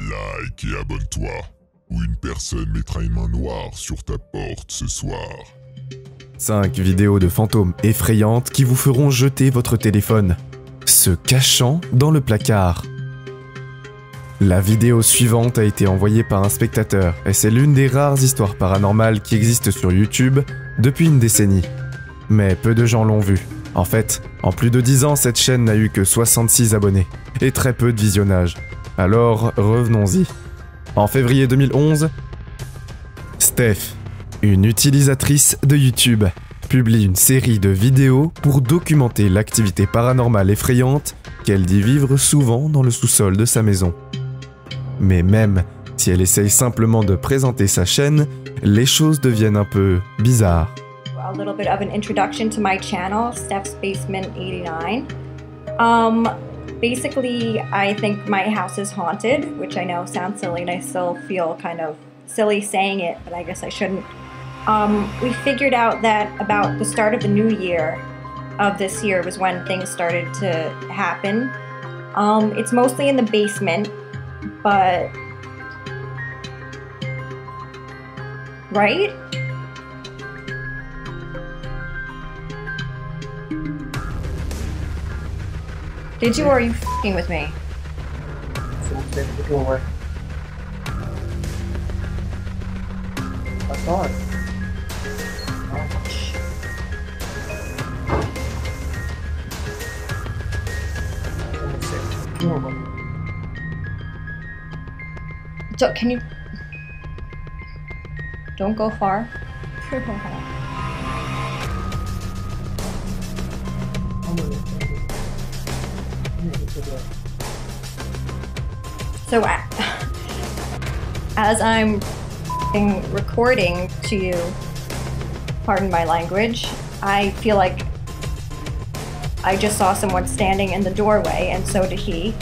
like et abonne-toi, ou une personne mettra une main noire sur ta porte ce soir. 5 vidéos de fantômes effrayantes qui vous feront jeter votre téléphone, se cachant dans le placard. La vidéo suivante a été envoyée par un spectateur et c'est l'une des rares histoires paranormales qui existent sur YouTube depuis une décennie. Mais peu de gens l'ont vue. En fait, en plus de 10 ans, cette chaîne n'a eu que 66 abonnés et très peu de visionnages. Alors, revenons-y. En février 2011, Steph, une utilisatrice de YouTube, publie une série de vidéos pour documenter l'activité paranormale effrayante qu'elle dit vivre souvent dans le sous-sol de sa maison. Mais même si elle essaye simplement de présenter sa chaîne, les choses deviennent un peu bizarres. A little bit of an introduction to my channel, Steph's Basement 89. Basically, I think my house is haunted, which I know sounds silly, and I still feel kind of silly saying it, but I guess I shouldn't. We figured out that about the start of the new year of this year was when things started to happen. It's mostly in the basement, but... Right? Did you, or are you f***ing with me? It's in the doorway. I saw it. Oh, shit. Can you... Don't go far. So, as I'm recording to you, pardon my language, I feel like I just saw someone standing in the doorway, and so did he.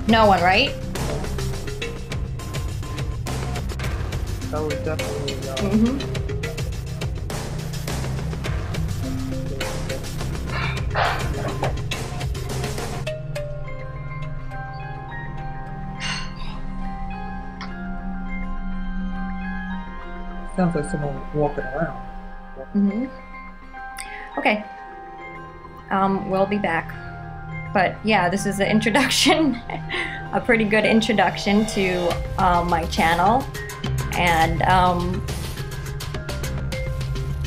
No one, right? That was definitely sounds like someone walking around. Okay. We'll be back. But yeah, this is the introduction, a pretty good introduction to my channel, and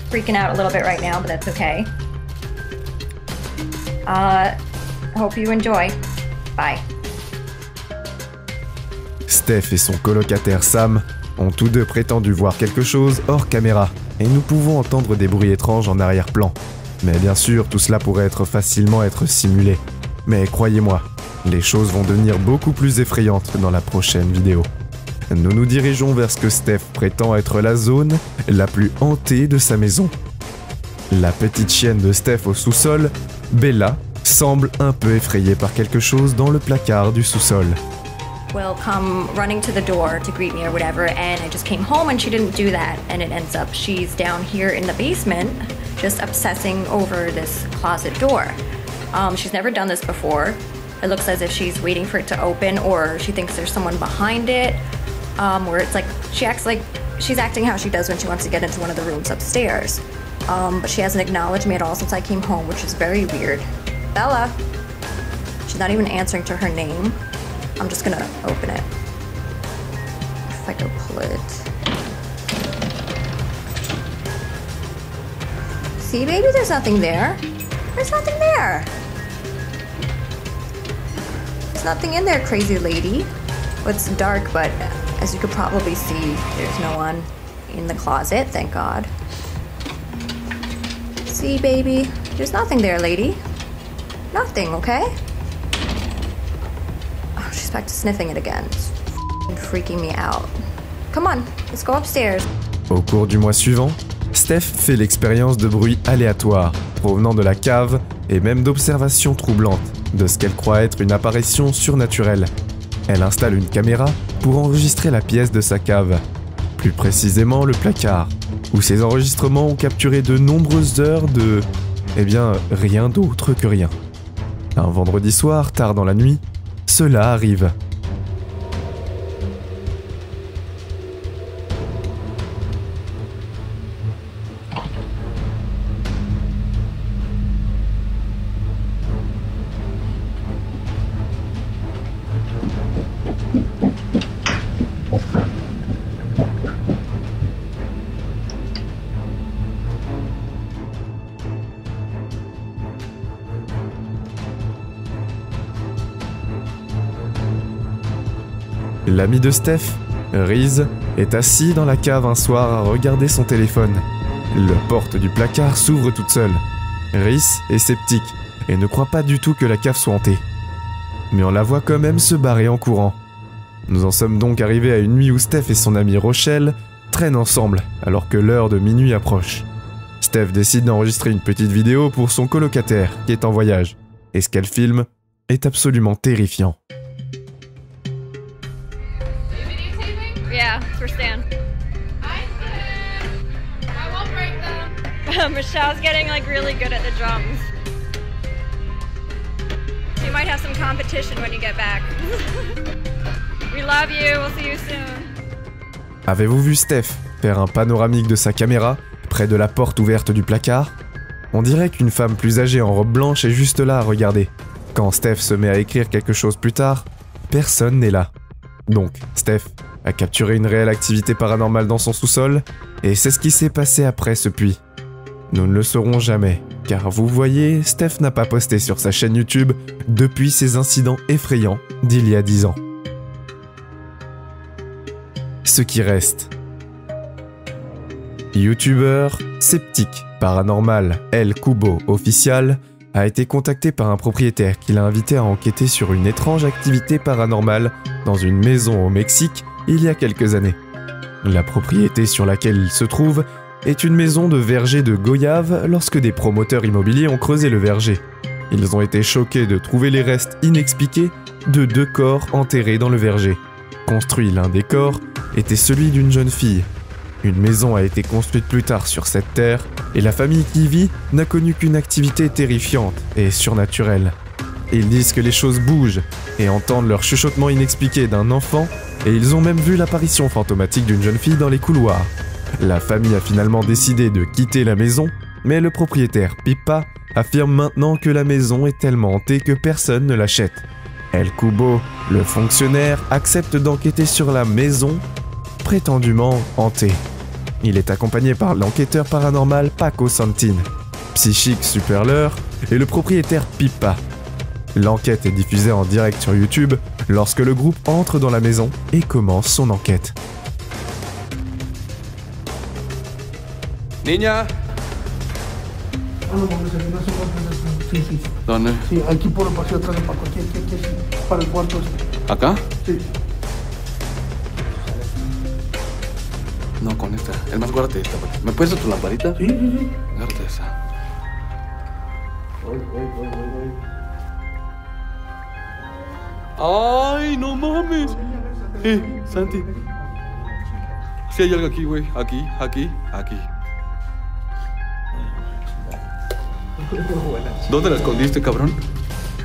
freaking out a little bit right now, but that's okay. Hope you enjoy. Bye. Steph et son colocataire Sam ont tous deux prétendu voir quelque chose hors caméra, et nous pouvons entendre des bruits étranges en arrière-plan. Mais bien sûr, tout cela pourrait facilement être simulé. Mais croyez-moi, les choses vont devenir beaucoup plus effrayantes dans la prochaine vidéo. Nous nous dirigeons vers ce que Steph prétend être la zone la plus hantée de sa maison. La petite chienne de Steph au sous-sol, Bella, semble un peu effrayée par quelque chose dans le placard du sous-sol. Will come running to the door to greet me or whatever, and I just came home and she didn't do that, and it ends up she's down here in the basement just obsessing over this closet door. She's never done this before. It looks as if she's waiting for it to open, or she thinks there's someone behind it, where it's like she acts like she's acting how she does when she wants to get into one of the rooms upstairs. But she hasn't acknowledged me at all since I came home, which is very weird. Bella! She's not even answering to her name. I'm just gonna open it. If I go pull it. See, baby, there's nothing there. There's nothing there. There's nothing in there, crazy lady. Well, it's dark, but as you could probably see, there's no one in the closet, thank God. See, baby, there's nothing there, lady. Nothing, okay? She's back to sniffing it again. It's freaking me out. Come on, let's go upstairs. Au cours du mois suivant, Steph fait l'expérience de bruits aléatoires provenant de la cave et même d'observations troublantes de ce qu'elle croit être une apparition surnaturelle. Elle installe une caméra pour enregistrer la pièce de sa cave, plus précisément le placard, où ces enregistrements ont capturé de nombreuses heures de... rien d'autre que rien. Un vendredi soir, tard dans la nuit, cela arrive. L'ami de Steph, Reese, est assis dans la cave un soir à regarder son téléphone. La porte du placard s'ouvre toute seule. Reese est sceptique et ne croit pas du tout que la cave soit hantée. Mais on la voit quand même se barrer en courant. Nous en sommes donc arrivés à une nuit où Steph et son amie Rochelle traînent ensemble alors que l'heure de minuit approche. Steph décide d'enregistrer une petite vidéo pour son colocataire qui est en voyage. Et ce qu'elle filme est absolument terrifiant. Yeah, it's for Stan. Hi, Stan. I won't break them. Michelle's getting like really good at the drums. You might have some competition when you get back. We love you, we'll see you soon. Avez-vous vu Steph faire un panoramique de sa caméra près de la porte ouverte du placard? On dirait qu'une femme plus âgée en robe blanche est juste là à regarder. Quand Steph se met à écrire quelque chose plus tard, personne n'est là. Donc, Steph a capturé une réelle activité paranormale dans son sous-sol, et c'est ce qui s'est passé après ce puits. Nous ne le saurons jamais, car vous voyez, Steph n'a pas posté sur sa chaîne YouTube depuis ces incidents effrayants d'il y a 10 ans. Ce qui reste. YouTubeur sceptique paranormal El Kubo official a été contacté par un propriétaire qui l'a invité à enquêter sur une étrange activité paranormale dans une maison au Mexique il y a quelques années. La propriété sur laquelle il se trouve est une maison de verger de goyave lorsque des promoteurs immobiliers ont creusé le verger. Ils ont été choqués de trouver les restes inexpliqués de 2 corps enterrés dans le verger. Construit, l'un des corps était celui d'une jeune fille. Une maison a été construite plus tard sur cette terre et la famille qui y vit n'a connu qu'une activité terrifiante et surnaturelle. Ils disent que les choses bougent et entendent leur chuchotement inexpliqué d'un enfant et ils ont même vu l'apparition fantomatique d'une jeune fille dans les couloirs. La famille a finalement décidé de quitter la maison, mais le propriétaire Pipa affirme maintenant que la maison est tellement hantée que personne ne l'achète. El Kubo, le fonctionnaire, accepte d'enquêter sur la maison prétendument hantée. Il est accompagné par l'enquêteur paranormal Paco Santin, Psychic Superleur et le propriétaire Pipa. L'enquête est diffusée en direct sur YouTube lorsque le groupe entre dans la maison et commence son enquête. Niña, Sí, sí. ¿dónde? Sí, aquí por el pasillo atrás de Paco, aquí, para el cuarto. ¿Acá? Sí. No, con esta. Es más, guárdate esta, güey. ¿Me puedes dar tu lamparita? Sí, sí, sí. Agárrate esa. Voy. ¡Ay, no mames! Santi. Sí hay algo aquí, güey. Aquí. ¿Dónde la escondiste, cabrón?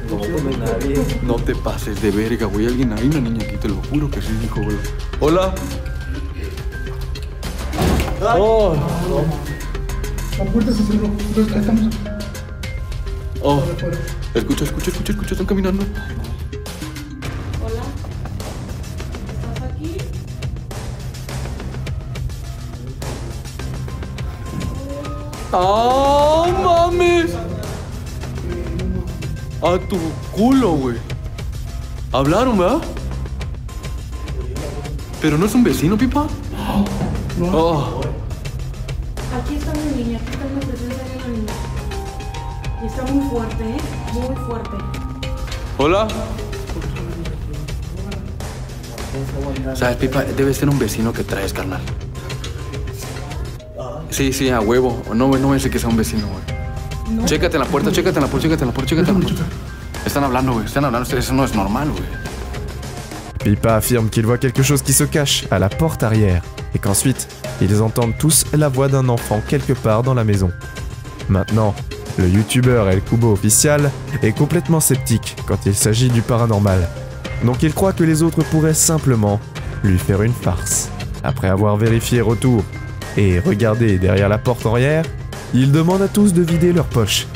No come nadie. No te pases de verga, güey. Alguien ahí, una niña aquí, te lo juro que sí, hijo, güey. Hola. Oh. La puerta se cerró. Estamos. Oh. Escucha, están caminando. Hola. ¿Estás aquí? ¡Ah, mames! A tu culo, güey. Hablaron, ¿verdad? ¿Pero no es un vecino, Pipa? No. Oh. Aquí está mi niña, aquí está la presencia de una niña. Y está muy fuerte, ¿eh? Muy fuerte. Hola. ¿Sabes, Pipa? Debe ser un vecino que traes, carnal. Sí, a huevo. No me sé que sea un vecino, güey. No. Chécate en la puerta. Están hablando, güey. Eso no es normal, güey. Pipa affirme qu'il voit quelque chose qui se cache à la porte arrière et qu'ensuite, ils entendent tous la voix d'un enfant quelque part dans la maison. Maintenant, le youtubeur El Kubo official est complètement sceptique quand il s'agit du paranormal. Donc il croit que les autres pourraient simplement lui faire une farce. Après avoir vérifié retour et regardé derrière la porte arrière, il demande à tous de vider leurs poches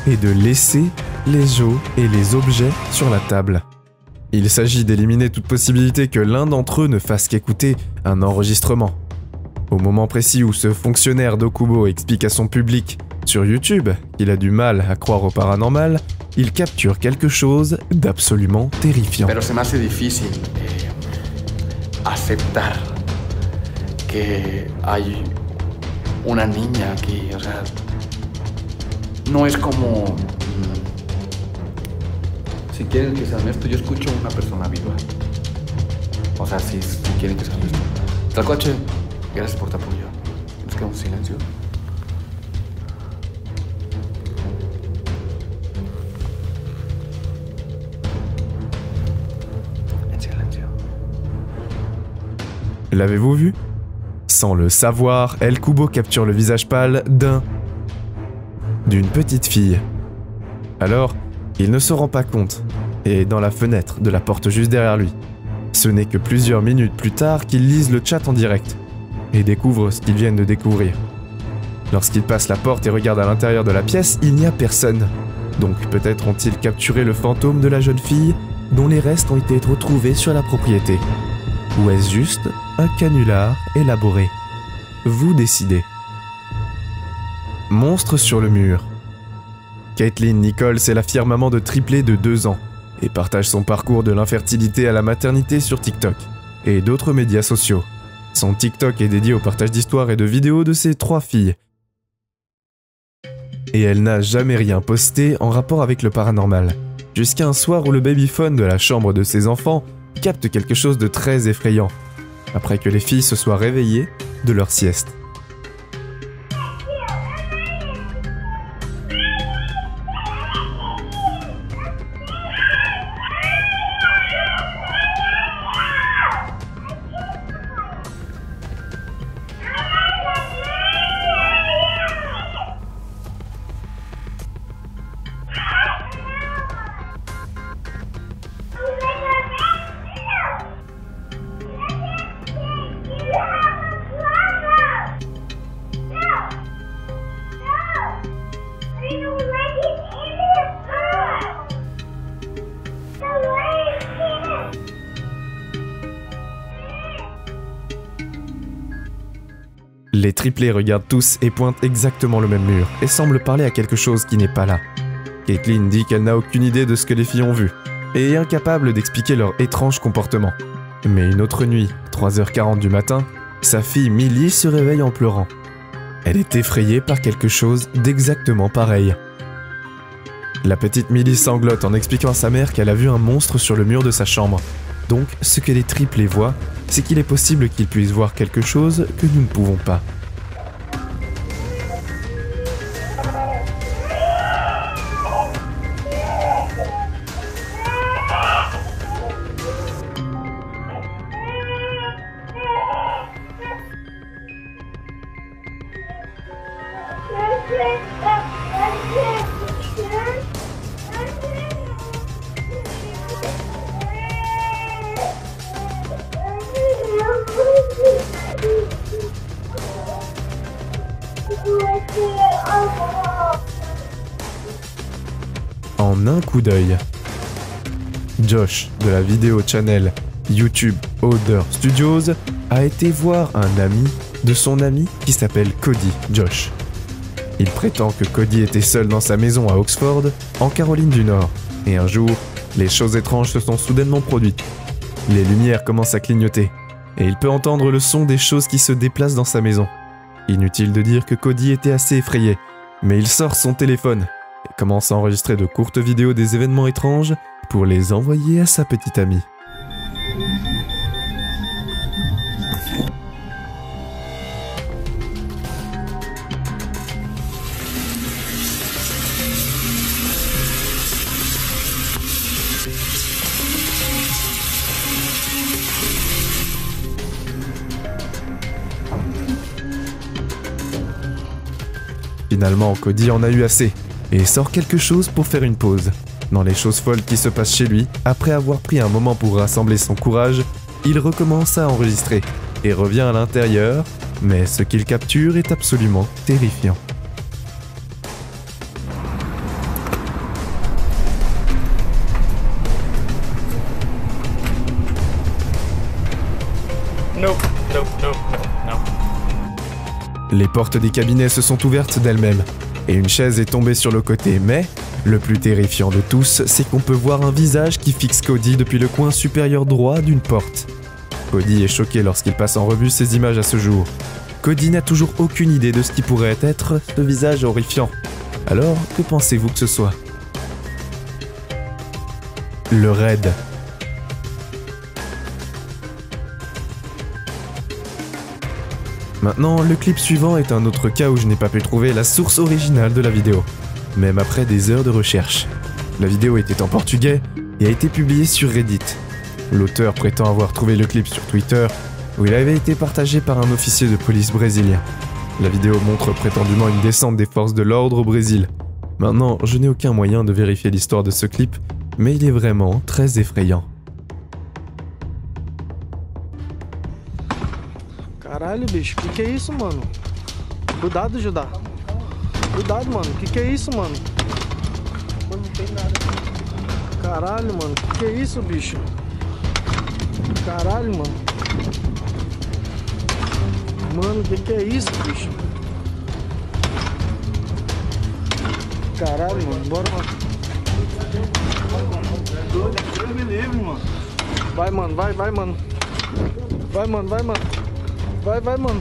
et de laisser les os et les objets sur la table. Il s'agit d'éliminer toute possibilité que l'un d'entre eux ne fasse qu'écouter un enregistrement. Au moment précis où ce fonctionnaire d'Okubo explique à son public sur YouTube qu'il a du mal à croire au paranormal, il capture quelque chose d'absolument terrifiant. Pero se me hace difícil aceptar que hay una niña aquí, o sea, no es como... Si quieren que sea honesto, yo escucho a una persona viva. O sea, si quieren que sea honesto. Tlacuache, gracias por tu apoyo. Nos quedamos en silencio. En silencio. L'avez-vous vu? Sans le savoir, El Kubo capture le visage pâle d'une petite fille. Alors, il ne se rend pas compte, et est dans la fenêtre de la porte juste derrière lui. Ce n'est que plusieurs minutes plus tard qu'il lise le chat en direct, et découvre ce qu'ils viennent de découvrir. Lorsqu'il passe la porte et regarde à l'intérieur de la pièce, il n'y a personne. Donc peut-être ont-ils capturé le fantôme de la jeune fille, dont les restes ont été retrouvés sur la propriété. Ou est-ce juste un canular élaboré? Vous décidez. Monstre sur le mur. Caitlin Nichols est la fière maman de triplés de 2 ans et partage son parcours de l'infertilité à la maternité sur TikTok et d'autres médias sociaux. Son TikTok est dédié au partage d'histoires et de vidéos de ses 3 filles. Et elle n'a jamais rien posté en rapport avec le paranormal, jusqu'à un soir où le babyphone de la chambre de ses enfants capte quelque chose de très effrayant, après que les filles se soient réveillées de leur sieste. Les triplés regardent tous et pointent exactement le même mur, et semblent parler à quelque chose qui n'est pas là. Caitlin dit qu'elle n'a aucune idée de ce que les filles ont vu, et est incapable d'expliquer leur étrange comportement. Mais une autre nuit, 3h40 du matin, sa fille Millie se réveille en pleurant. Elle est effrayée par quelque chose d'exactement pareil. La petite Millie sanglote en expliquant à sa mère qu'elle a vu un monstre sur le mur de sa chambre. Donc, ce que les triplés voient, c'est qu'il est possible qu'ils puissent voir quelque chose que nous ne pouvons pas. En un coup d'œil, Josh de la vidéo channel YouTube Other Studios a été voir un ami de son ami qui s'appelle Cody Josh. Il prétend que Cody était seul dans sa maison à Oxford, en Caroline du Nord, et un jour, les choses étranges se sont soudainement produites. Les lumières commencent à clignoter, et il peut entendre le son des choses qui se déplacent dans sa maison. Inutile de dire que Cody était assez effrayé, mais il sort son téléphone et commence à enregistrer de courtes vidéos des événements étranges pour les envoyer à sa petite amie. Finalement, Cody en a eu assez et sort quelque chose pour faire une pause. Dans les choses folles qui se passent chez lui, après avoir pris un moment pour rassembler son courage, il recommence à enregistrer et revient à l'intérieur, mais ce qu'il capture est absolument terrifiant. Les portes des cabinets se sont ouvertes d'elles-mêmes, et une chaise est tombée sur le côté, mais le plus terrifiant de tous, c'est qu'on peut voir un visage qui fixe Cody depuis le coin supérieur droit d'une porte. Cody est choqué lorsqu'il passe en revue ces images à ce jour. Cody n'a toujours aucune idée de ce qui pourrait être ce visage horrifiant. Alors, que pensez-vous que ce soit? Le raid. Maintenant, le clip suivant est un autre cas où je n'ai pas pu trouver la source originale de la vidéo, même après des heures de recherche. La vidéo était en portugais et a été publiée sur Reddit. L'auteur prétend avoir trouvé le clip sur Twitter, où il avait été partagé par un officier de police brésilien. La vidéo montre prétendument une descente des forces de l'ordre au Brésil. Maintenant, je n'ai aucun moyen de vérifier l'histoire de ce clip, mais il est vraiment très effrayant. Caralho, bicho, que é isso, mano? Cuidado, Judá. Cuidado, mano, que é isso, mano? Mano, não tem nada. Caralho, mano, que é isso, bicho? Caralho, mano. Mano, que é isso, bicho? Caralho, mano, bora, mano. Deus me livre, mano. Vai, mano, vai, mano. Vai, mano, vai, mano. Vai, mano.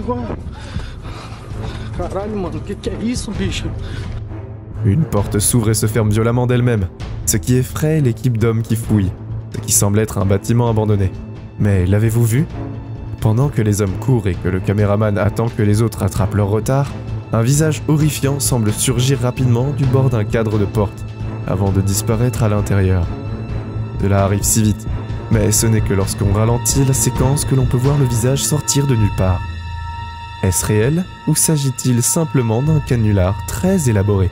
Corre. Caralho, mano, que é isso, bicho? Une porte s'ouvre et se ferme violemment d'elle-même, ce qui effraie l'équipe d'hommes qui fouillent, ce qui semble être un bâtiment abandonné. Mais l'avez-vous vu? Pendant que les hommes courent et que le caméraman attend que les autres rattrapent leur retard, un visage horrifiant semble surgir rapidement du bord d'un cadre de porte, avant de disparaître à l'intérieur. Cela arrive si vite, mais ce n'est que lorsqu'on ralentit la séquence que l'on peut voir le visage sortir de nulle part. Est-ce réel ou s'agit-il simplement d'un canular très élaboré ?